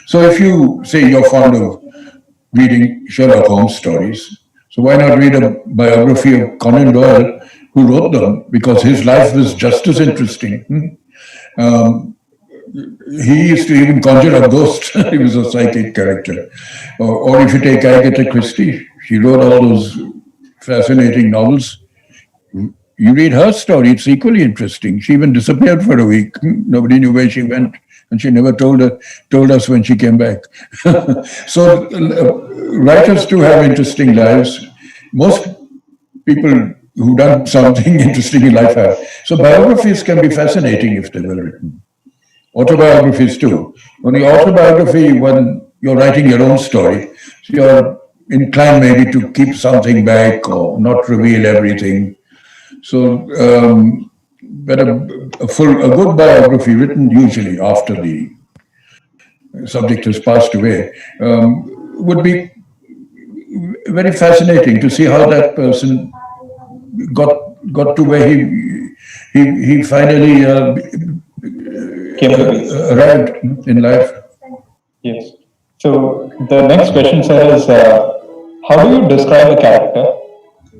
So if you say you're fond of reading Sherlock Holmes stories, so why not read a biography of Conan Doyle, who wrote them, because his life was just as interesting. Um, he used to even conjure up ghosts. He was a psychic character. Or if you take Agatha Christie, she wrote all those fascinating novels. You read her story, it's equally interesting. She even disappeared for a week. Nobody knew where she went, and she never told us when she came back. So writers do have interesting lives. Most people who've done something interesting in life have. So biographies can be fascinating if they're well written. Autobiographies too. Only autobiography, when you're writing your own story, so you're inclined maybe to keep something back or not reveal everything. So, but a good biography written usually after the subject has passed away would be very fascinating to see how that person got got to where he finally Came to be. arrived in life. Yes. So the next question, sir, is how do you describe a character?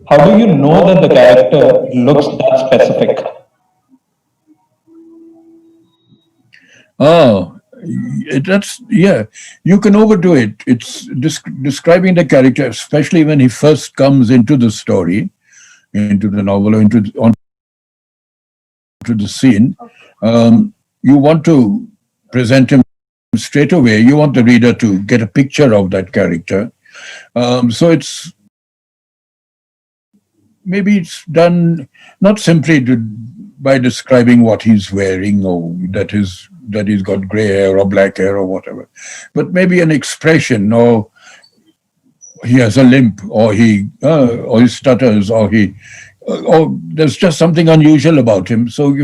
How do you know that the character looks that specific? Oh, that's yeah. You can overdo it. It's describing the character, especially when he first comes into the story, into the novel, or onto the scene. You want to present him straight away. You want the reader to get a picture of that character. So it's done not simply by describing what he's wearing or that he's got gray hair or black hair or whatever, but maybe an expression, or he has a limp, or he stutters, or there's just something unusual about him. So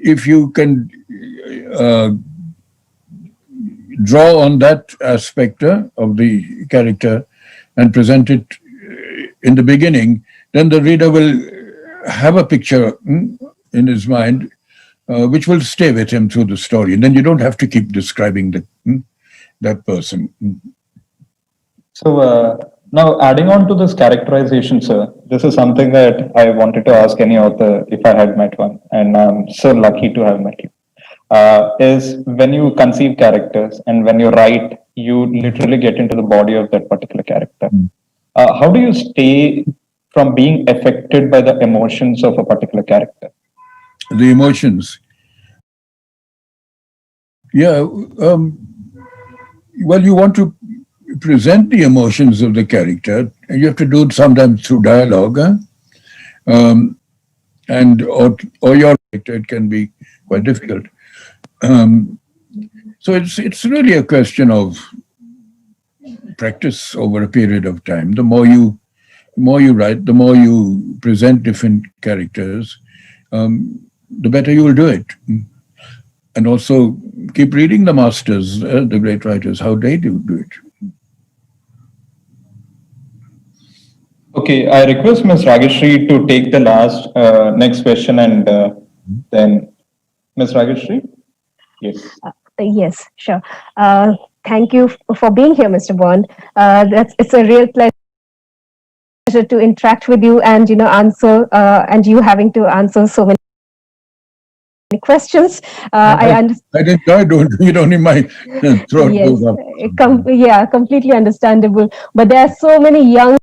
if you can uh, draw on that aspect of the character and present it in the beginning, then the reader will have a picture in his mind, which will stay with him through the story. And then you don't have to keep describing that person. So now adding on to this characterization, sir, this is something that I wanted to ask any author if I had met one, and I'm so lucky to have met you. Is when you conceive characters and when you write, you literally get into the body of that particular character. How do you stay from being affected by the emotions of a particular character? The emotions. Yeah. Well, you want to present the emotions of the character, and you have to do it sometimes through dialogue, and or your character. It can be quite difficult. So it's really a question of practice over a period of time. The more you write, the more you present different characters, the better you will do it. And also keep reading the masters, the great writers, how they do it. Okay, I request Ms. Rageshri to take the last next question, and then Ms. Rageshri. Yes. Yes, sure. Thank you for being here, Mr. Bond. It's a real pleasure to interact with you, and answer, and you having to answer so many questions. I understand. I enjoy doing it only my throat Yes, goes up. yeah, completely understandable. But there are so many young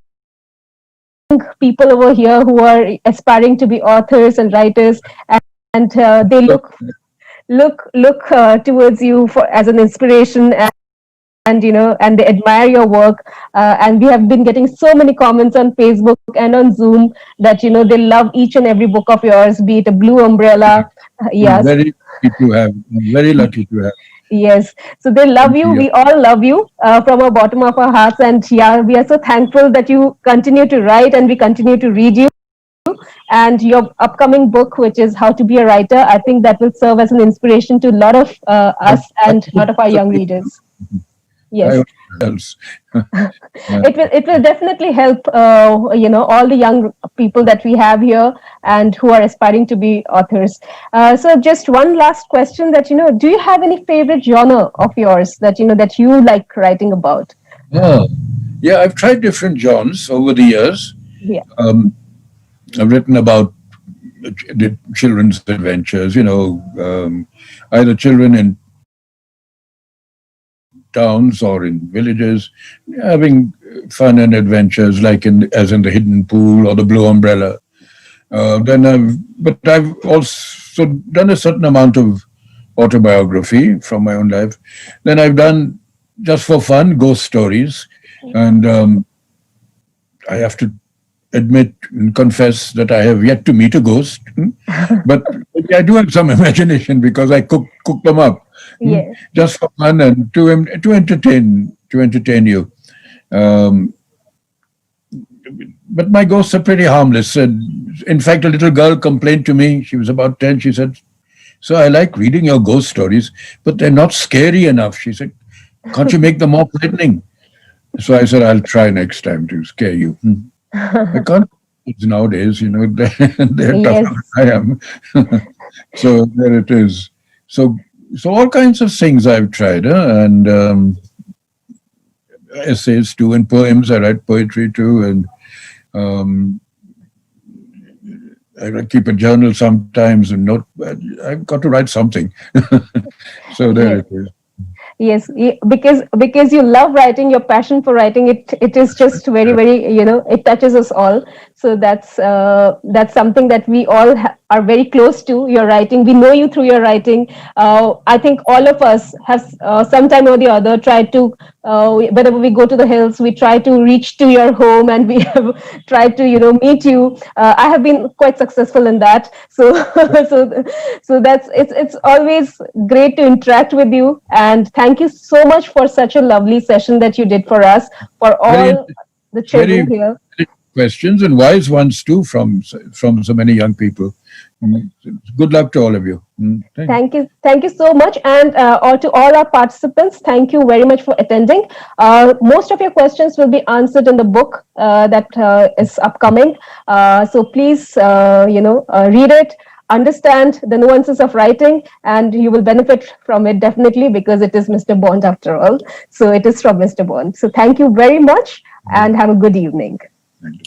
people over here who are aspiring to be authors and writers, and they look towards you for as an inspiration, and they admire your work, and we have been getting so many comments on Facebook and on Zoom that they love each and every book of yours, be it a Blue Umbrella. Yes. Very lucky to have. Very lucky to have. Yes, so they love you. Yeah. We all love you from our bottom of our hearts, and yeah, we are so thankful that you continue to write and we continue to read you. And your upcoming book, which is How to Be a Writer, I think that will serve as an inspiration to a lot of us and a lot of our young readers. Yes. else. It will definitely help all the young people that we have here and who are aspiring to be authors. So just one last question, that do you have any favorite genre of yours that that you like writing about? Yeah, yeah. I've tried different genres over the years. Yeah. I've written about the children's adventures. Either children in towns or in villages, having fun and adventures, like as in the Hidden Pool or the Blue Umbrella. But I've also done a certain amount of autobiography from my own life. Then I've done, just for fun, ghost stories, and I have to admit and confess that I have yet to meet a ghost. But I do have some imagination because I cook them up, Yes. just for fun and to entertain you. Um, but my ghosts are pretty harmless. And in fact, a little girl complained to me. She was about 10. She said, "So I like reading your ghost stories, but they're not scary enough." She said, "Can't you make them more frightening?" So I said, "I'll try next time to scare you." I can't. Kids nowadays, they're tougher Yes. than I am. So there it is. So all kinds of things I've tried, and essays too, and poems. I write poetry too, and um, I keep a journal sometimes, and note. I've got to write something. So there Yes. it is. Yes, because you love writing, your passion for writing, it is just very, very, it touches us all. So that's something that we all are very close to. Your writing, we know you through your writing. I think all of us have sometime or the other tried to, whenever we go to the hills, we try to reach to your home, and we have tried to meet you. I have been quite successful in that. So so that's it's always great to interact with you, and thank you so much for such a lovely session that you did for us, for Very, all the very, children here. very questions, and wise ones too, from so many young people. Good luck to all of you. Thank you so much, and to all our participants, thank you very much for attending. Most of your questions will be answered in the book that is upcoming. So please, read it, understand the nuances of writing, and you will benefit from it definitely, because it is Mr. Bond after all. So it is from Mr. Bond. So thank you very much, and have a good evening. Thank you.